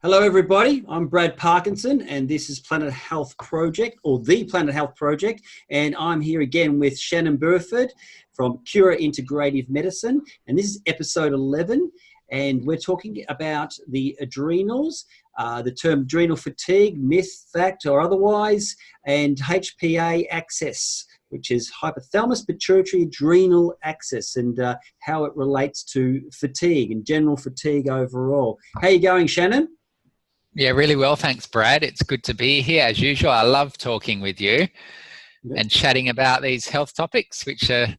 Hello, everybody. I'm Brad Parkinson, and this is Planet Health Project, or the Planet Health Project. And I'm here again with Shannon Burford from Cura Integrative Medicine. And this is episode 11. And we're talking about the adrenals, the term adrenal fatigue, myth, fact, or otherwise, and HPA axis, which is hypothalamus pituitary adrenal axis, and how it relates to fatigue and general fatigue overall. How are you going, Shannon? Yeah, really well. Thanks, Brad. It's good to be here as usual. I love talking with you and chatting about these health topics, which are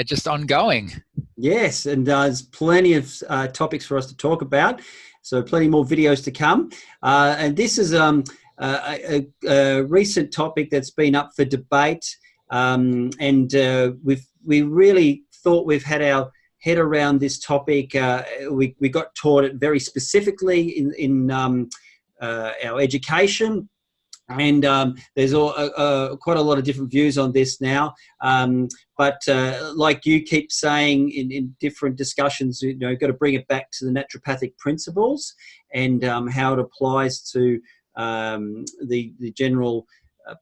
just ongoing. Yes, and there's plenty of topics for us to talk about. So plenty more videos to come. And this is a recent topic that's been up for debate. We really thought we've had our head around this topic. We got taught it very specifically in our education, and there's quite a lot of different views on this now. But like you keep saying in different discussions, you've got to bring it back to the naturopathic principles and how it applies to the general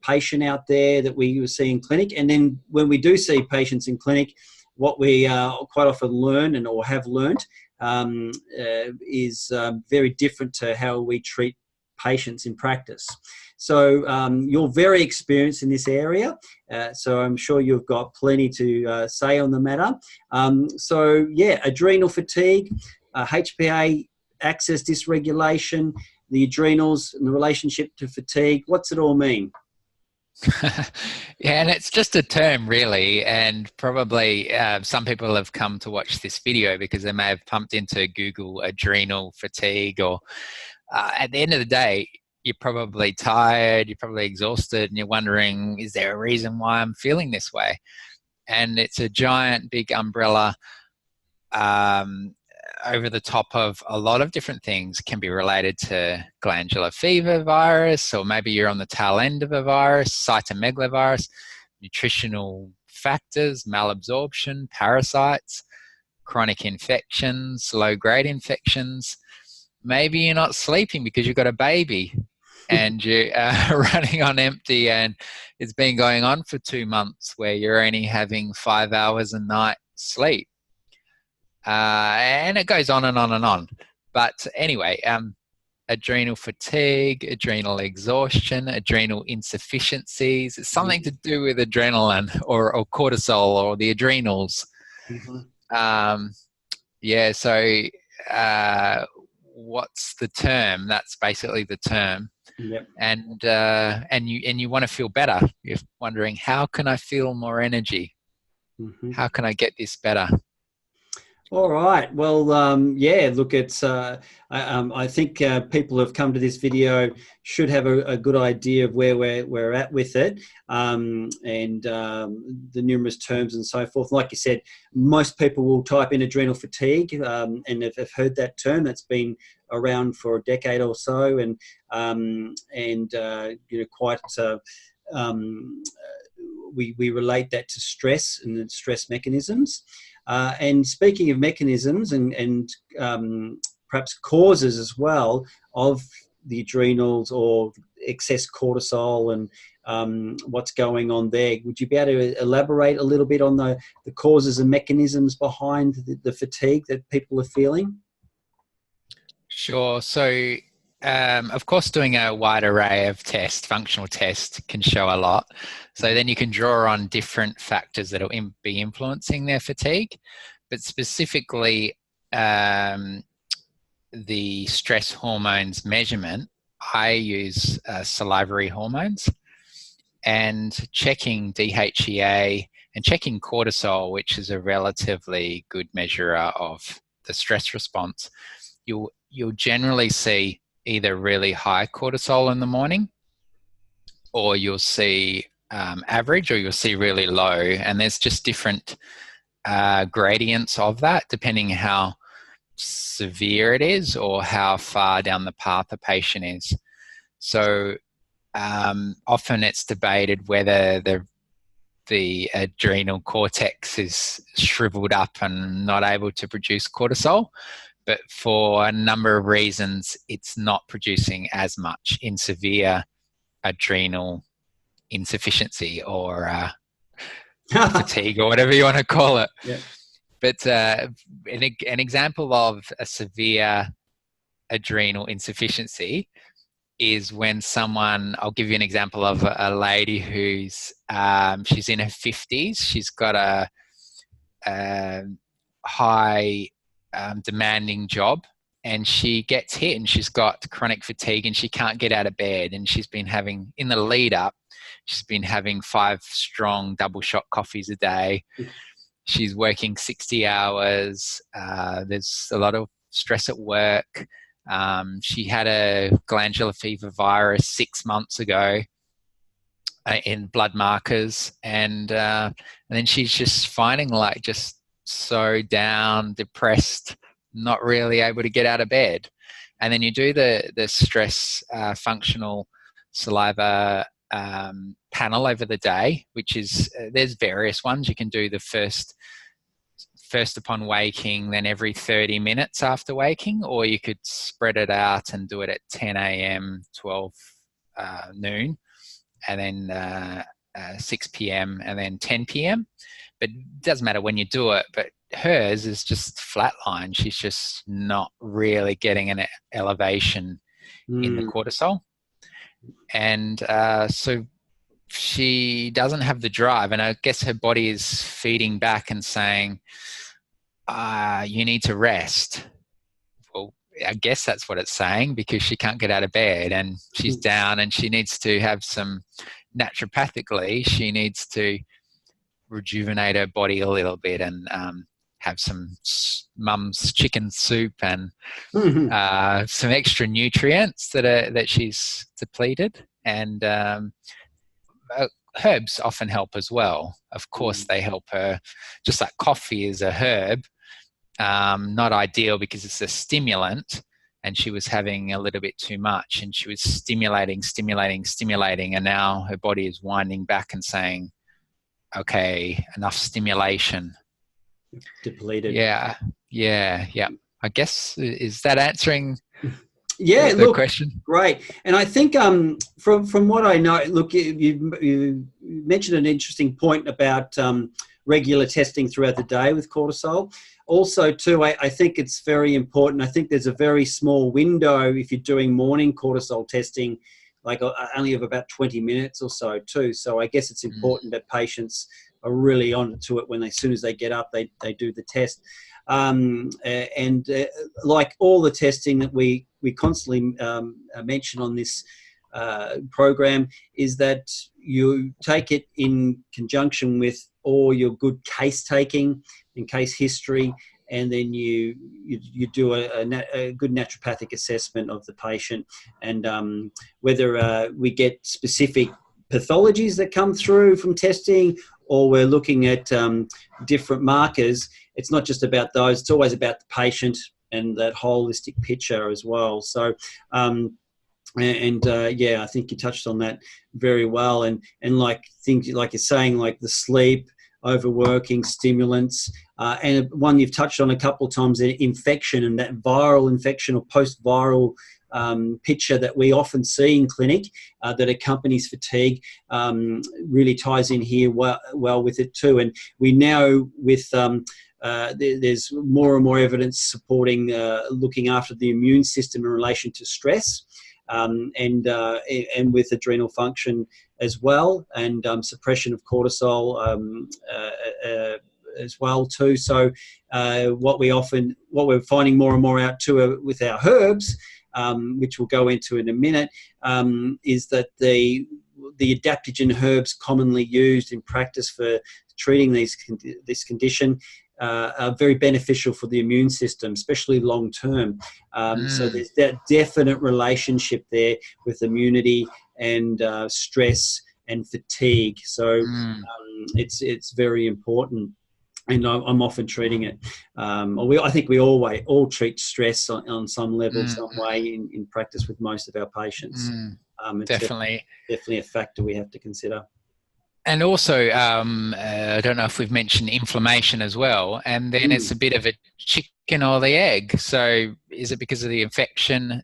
patient out there that we see in clinic. And then when we do see patients in clinic, what we quite often learn or have learned is very different to how we treat patients in practice. So you're very experienced in this area, so I'm sure you've got plenty to say on the matter. So yeah, adrenal fatigue, HPA axis dysregulation, the adrenals and the relationship to fatigue. What's it all mean? Yeah, and it's just a term really, and probably some people have come to watch this video because they may have pumped into Google adrenal fatigue, or at the end of the day, you're probably tired, you're probably exhausted, and you're wondering, is there a reason why I'm feeling this way? And it's a giant big umbrella over the top of a lot of different things. Can be related to glandular fever virus, or maybe you're on the tail end of a virus, cytomegalovirus, nutritional factors, malabsorption, parasites, chronic infections, low-grade infections. Maybe you're not sleeping because you've got a baby and you're running on empty, and it's been going on for 2 months where you're only having 5 hours a night sleep. And it goes on and on and on. But anyway, adrenal fatigue, adrenal exhaustion, adrenal insufficiencies. It's something to do with adrenaline or cortisol or the adrenals. Mm-hmm. Yeah, so what's the term? That's basically the term. Yep. And you want to feel better. You're wondering, how can I feel more energy? Mm-hmm. How can I get this better? All right. Well, yeah, look, it's, I think people who have come to this video should have a good idea of where we're at with it, and the numerous terms and so forth. Like you said, most people will type in adrenal fatigue, and have heard that term. That's been around for a decade or so, and quite, we relate that to stress and stress mechanisms. And speaking of mechanisms and perhaps causes as well of the adrenals or excess cortisol and what's going on there, would you be able to elaborate a little bit on the causes and mechanisms behind the fatigue that people are feeling? Sure. So, of course, doing a wide array of tests, functional tests, can show a lot. So then you can draw on different factors that will be influencing their fatigue. But specifically, the stress hormones measurement, I use salivary hormones, and checking DHEA and checking cortisol, which is a relatively good measurer of the stress response. You'll generally see either really high cortisol in the morning, or you'll see average, or you'll see really low. And there's just different gradients of that depending how severe it is or how far down the path a patient is. So often it's debated whether the adrenal cortex is shriveled up and not able to produce cortisol. but for a number of reasons, it's not producing as much in severe adrenal insufficiency or fatigue, or whatever you want to call it. Yeah. But an example of a severe adrenal insufficiency is when someone, I'll give you an example of a lady who's, she's in her 50s. She's got a high demanding job, and she gets hit and she's got chronic fatigue and she can't get out of bed. And she's been having, in the lead up, she's been having 5 strong double shot coffees a day. She's working 60 hours. There's a lot of stress at work. She had a glandular fever virus 6 months ago in blood markers. And then she's just finding like just so down, depressed, not really able to get out of bed. And then you do the stress functional saliva panel over the day, which is, there's various ones. You can do the first upon waking, then every 30 minutes after waking, or you could spread it out and do it at 10 a.m., 12 noon, and then 6 p.m. and then 10 p.m. But it doesn't matter when you do it, but hers is just flatline. She's just not really getting an elevation in the cortisol. And so she doesn't have the drive, and I guess her body is feeding back and saying, you need to rest. Well, I guess that's what it's saying, because she can't get out of bed and she's down, and she needs to have some, naturopathically, she needs to rejuvenate her body a little bit and have some mum's chicken soup and some extra nutrients that she's depleted. And herbs often help as well. Of course, they help her, just like coffee is a herb. Not ideal because it's a stimulant, and she was having a little bit too much, and she was stimulating, and now her body is winding back and saying, okay, enough stimulation. Depleted. Yeah. I guess, is that answering the question? Great. And I think from what I know, look, you mentioned an interesting point about regular testing throughout the day with cortisol. Also, too, I think it's very important. I think there's a very small window if you're doing morning cortisol testing, like only of about 20 minutes or so, too. So I guess it's important that patients are really on to it when as soon as they get up, they do the test. Like all the testing that we constantly mention on this program, is that you take it in conjunction with all your good case taking and case history, and then you do a good naturopathic assessment of the patient, and whether we get specific pathologies that come through from testing, or we're looking at different markers. It's not just about those, it's always about the patient and that holistic picture as well. So I think you touched on that very well, and like things like you're saying, like the sleep, overworking, stimulants, and one you've touched on a couple of times, infection, and that viral infection or post-viral picture that we often see in clinic that accompanies fatigue, really ties in here well with it too. And we know with there's more and more evidence supporting looking after the immune system in relation to stress, and with adrenal function as well, and suppression of cortisol as well too. So what we're finding more and more out too with our herbs, which we'll go into in a minute, is that the adaptogen herbs commonly used in practice for treating this condition are very beneficial for the immune system, especially long term. So there's that definite relationship there with immunity and stress and fatigue. So it's very important. And I'm often treating it. I think we all treat stress on some level, some way in practice with most of our patients. It's definitely a factor we have to consider. And also, I don't know if we've mentioned inflammation as well. And then it's a bit of a chicken chicken or the egg? So is it because of the infection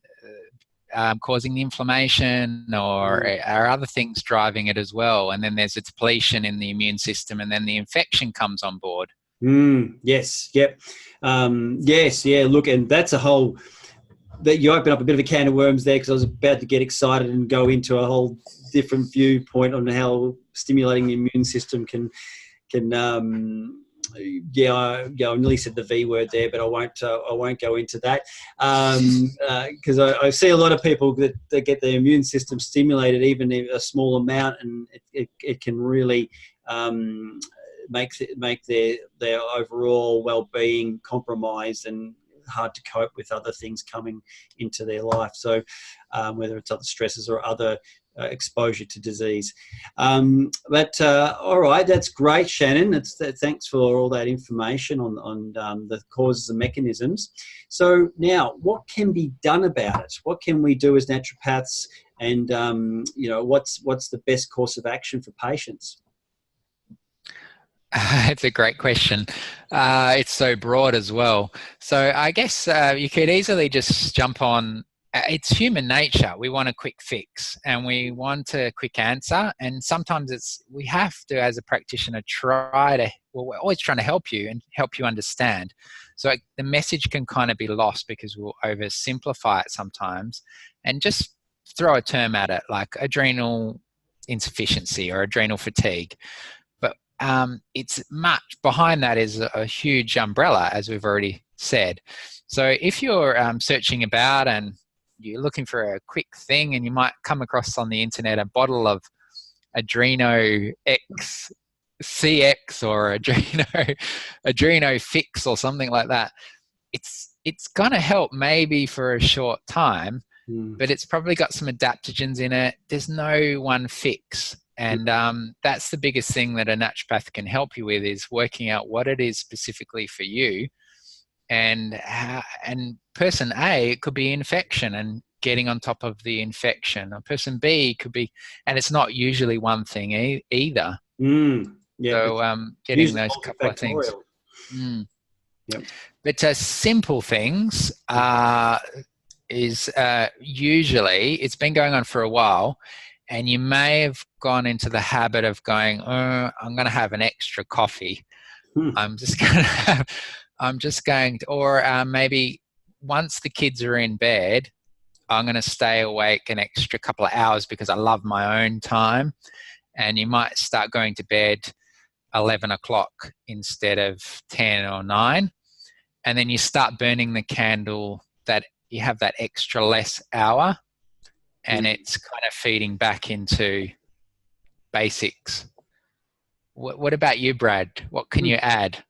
causing the inflammation, or are other things driving it as well? And then there's a depletion in the immune system, and then the infection comes on board. Yes. Yep. Yes. Yeah. Look, and that's a whole, that you open up a bit of a can of worms there, because I was about to get excited and go into a whole different viewpoint on how stimulating the immune system can I nearly said the V word there, but I won't go into that, because I see a lot of people that get their immune system stimulated even in a small amount, and it can really make their overall well-being compromised and hard to cope with other things coming into their life. So whether it's other stresses or other exposure to disease. But all right, that's great, Shannon. Thanks for all that information on the causes and mechanisms. So now, what can be done about it? What can we do as naturopaths? And what's the best course of action for patients? It's a great question. It's so broad as well. So I guess you could easily just jump on. It's human nature. We want a quick fix and we want a quick answer. And sometimes we have to, as a practitioner, we're always trying to help you and help you understand. So the message can kind of be lost because we'll oversimplify it sometimes and just throw a term at it like adrenal insufficiency or adrenal fatigue. It's much behind that is a huge umbrella, as we've already said. So if you're searching about and you're looking for a quick thing, and you might come across on the internet a bottle of Adreno X CX or Adreno Fix or something like that, it's going to help maybe for a short time, but it's probably got some adaptogens in it. There's no one fix. And that's the biggest thing that a naturopath can help you with, is working out what it is specifically for you. And person A, it could be infection and getting on top of the infection. Or person B could be, and it's not usually one thing either. So getting those couple of things. Yep. But simple things is usually, it's been going on for a while, and you may have gone into the habit of going, I'm going to have an extra coffee. I'm just going to, or maybe once the kids are in bed, I'm going to stay awake an extra couple of hours because I love my own time. And you might start going to bed 11 o'clock instead of 10 or 9. And then you start burning the candle that you have that extra less hour. And it's kind of feeding back into basics. What about you, Brad? What can you add?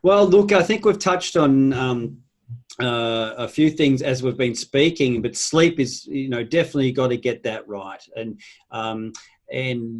Well, look, I think we've touched on a few things as we've been speaking, but sleep is, definitely got to get that right. And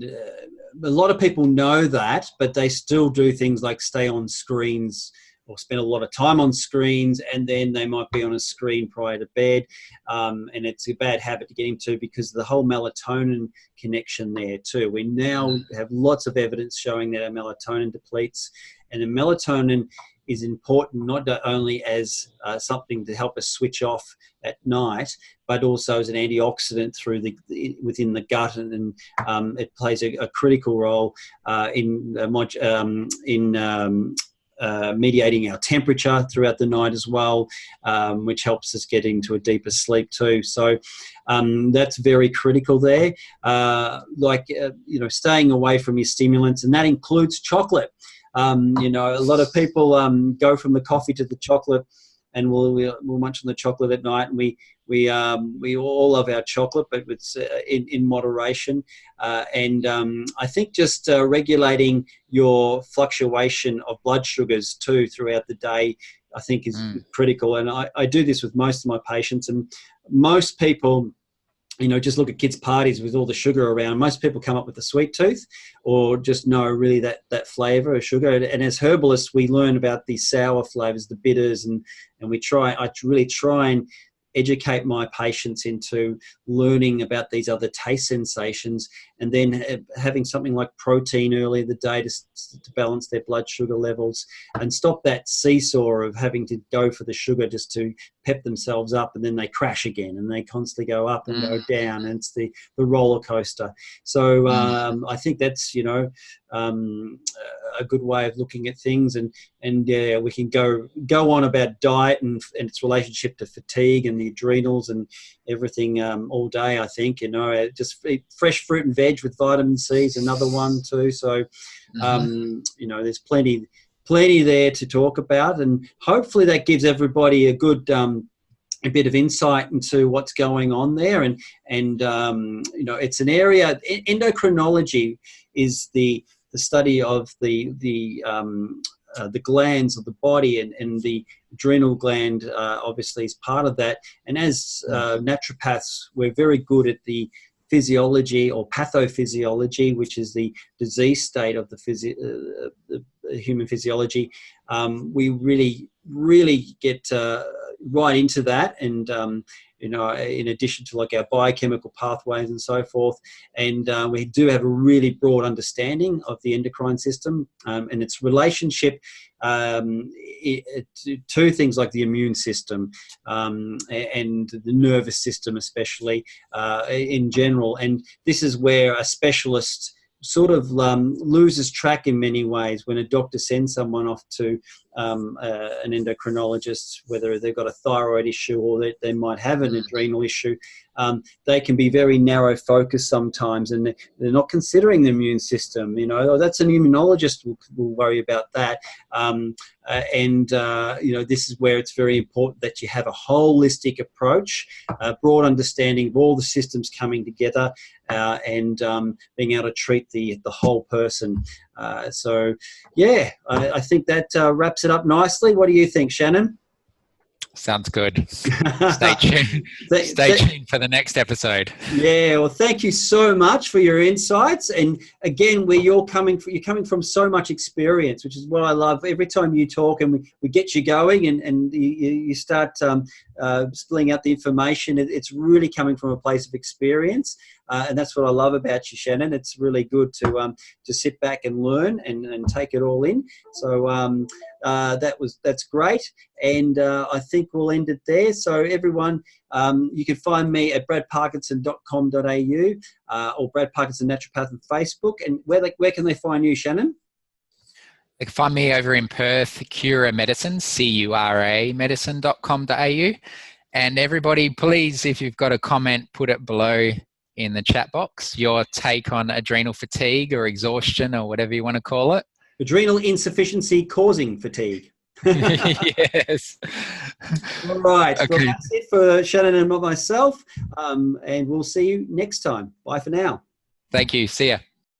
a lot of people know that, but they still do things like stay on screens or spend a lot of time on screens, and then they might be on a screen prior to bed. And it's a bad habit to get into because of the whole melatonin connection there too. We now have lots of evidence showing that our melatonin depletes, and the melatonin is important not only as something to help us switch off at night, but also as an antioxidant within the gut, and it plays a critical role in mediating our temperature throughout the night as well, which helps us get into a deeper sleep too. So that's very critical there. Staying away from your stimulants, and that includes chocolate. A lot of people go from the coffee to the chocolate, and we'll munch on the chocolate at night, and we all love our chocolate, but it's in moderation. And I think just regulating your fluctuation of blood sugars too throughout the day, I think is critical. And I do this with most of my patients, and most people, just look at kids' parties with all the sugar around. Most people come up with a sweet tooth, or just know really that flavour of sugar. And as herbalists, we learn about these sour flavours, the bitters, and I really try and educate my patients into learning about these other taste sensations, and then having something like protein early in the day to balance their blood sugar levels, and stop that seesaw of having to go for the sugar just to pep themselves up, and then they crash again, and they constantly go up and go down, and it's the roller coaster. So I think that's, you know, a good way of looking at things, and yeah, we can go on about diet and its relationship to fatigue and the adrenals and everything all day. I think, you know, just eat fresh fruit and veg with vitamin C is another one too. So you know, there's plenty there to talk about, and hopefully that gives everybody a good a bit of insight into what's going on there. And you know, it's an area, endocrinology is the study of the glands of the body, and the adrenal gland obviously is part of that. And as naturopaths, we're very good at the physiology or pathophysiology, which is the disease state of the human physiology. We really get right into that, and you know, in addition to like our biochemical pathways and so forth. And we do have a really broad understanding of the endocrine system and its relationship to things like the immune system and the nervous system, especially in general. And this is where a specialist sort of loses track in many ways when a doctor sends someone off to an endocrinologist, whether they've got a thyroid issue or they might have an adrenal issue. They can be very narrow focused sometimes, and they're not considering the immune system. You know, that's an immunologist will worry about that. You know, this is where it's very important that you have a holistic approach, a broad understanding of all the systems coming together, and being able to treat the whole person. So, yeah, I think that wraps it up nicely. What do you think, Shannon? Sounds good. Stay tuned. Stay tuned for the next episode. Yeah, well, thank you so much for your insights. And again, you're coming from so much experience, which is what I love. Every time you talk and we get you going, and you start spilling out the information, it's really coming from a place of experience. And that's what I love about you, Shannon. It's really good to sit back and learn and take it all in. So that's great. And I think we'll end it there. So everyone, you can find me at bradparkinson.com.au or Brad Parkinson Naturopath on Facebook. And where can they find you, Shannon? They can find me over in Perth, Cura Medicine, CURA medicine.com.au. And everybody, please, if you've got a comment, put it below in the chat box, your take on adrenal fatigue or exhaustion or whatever you want to call it. Adrenal insufficiency causing fatigue. Yes. All right. Okay. Well, that's it for Shannon and myself. And we'll see you next time. Bye for now. Thank you. See ya.